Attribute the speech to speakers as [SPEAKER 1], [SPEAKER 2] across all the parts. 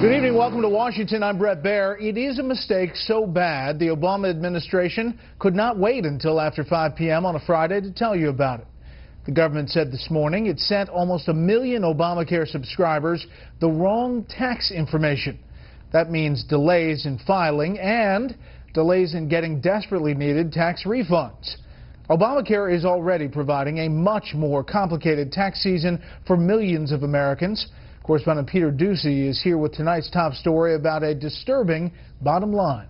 [SPEAKER 1] Good evening. Welcome to Washington. I'm Brett Baer. It is a mistake so bad the Obama administration could not wait until after 5 p.m. on a Friday to tell you about it. The government said this morning it sent almost 1 million ObamaCare subscribers the wrong tax information. That means delays in filing and delays in getting desperately needed tax refunds. ObamaCare is already providing a much more complicated tax season for millions of Americans. Correspondent Peter Ducey is here with tonight's top story about a disturbing bottom line.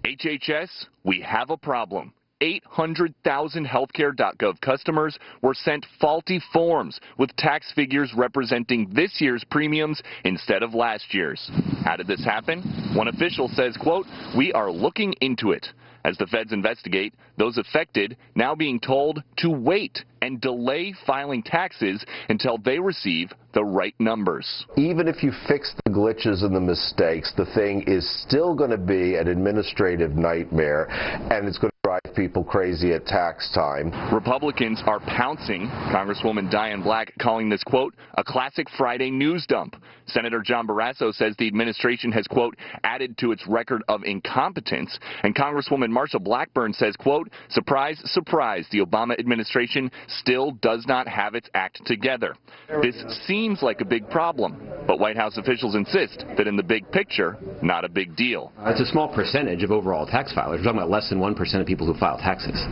[SPEAKER 2] HHS, we have a problem. 800,000 healthcare.gov customers were sent faulty forms with tax figures representing this year's premiums instead of last year's. How did this happen? One official says, quote, "We are looking into it." As the feds investigate, those affected now being told to wait and delay filing taxes until they receive the right numbers.
[SPEAKER 3] Even if you fix the glitches and the mistakes, the thing is still going to be an administrative nightmare, and it's going to drive people crazy at tax time.
[SPEAKER 2] Republicans are pouncing. Congresswoman Diane Black calling this, quote, "a classic Friday news dump." Senator John Barrasso says the administration has, quote, "added to its record of incompetence." And Congresswoman Marsha Blackburn says, quote, "surprise, surprise, the Obama administration still does not have its act together." This seems like a big problem, but White House officials insist that in the big picture, not a big deal.
[SPEAKER 4] It's a small percentage of overall tax filers. We're talking about less than 1% of people who file taxes.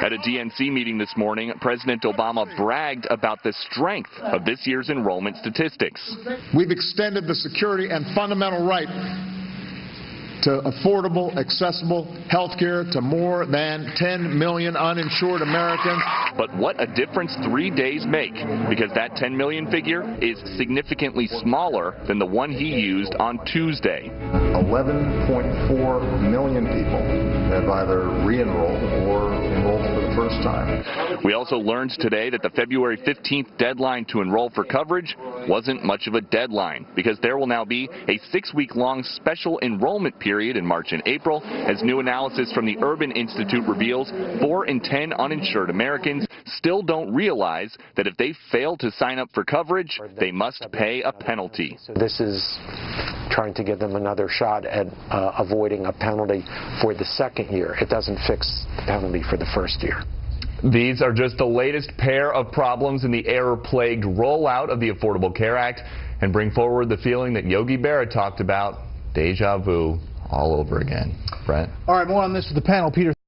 [SPEAKER 2] At a DNC meeting this morning, President Obama bragged about the strength of this year's enrollment statistics.
[SPEAKER 5] We've extended the security and fundamental right to affordable, accessible health care to more than 10 million uninsured Americans.
[SPEAKER 2] But what a difference 3 days make, because that 10 million figure is significantly smaller than the one he used on Tuesday.
[SPEAKER 6] 11.4 million people have either re-enrolled or enrolled for the first time.
[SPEAKER 2] We also learned today that the February 15th deadline to enroll for coverage wasn't much of a deadline, because there will now be a 6-week-long special enrollment period in March and April, as new analysis from the Urban Institute reveals 4 in 10 uninsured Americans still don't realize that if they fail to sign up for coverage, they must pay a penalty.
[SPEAKER 7] So this is trying to give them another shot at avoiding a penalty for the second year. It doesn't fix the penalty for the first year.
[SPEAKER 8] These are just the latest pair of problems in the error-plagued rollout of the Affordable Care Act, and bring forward the feeling that Yogi Berra talked about, deja vu all over again. Brett?
[SPEAKER 1] All right, more on this with the panel. Peter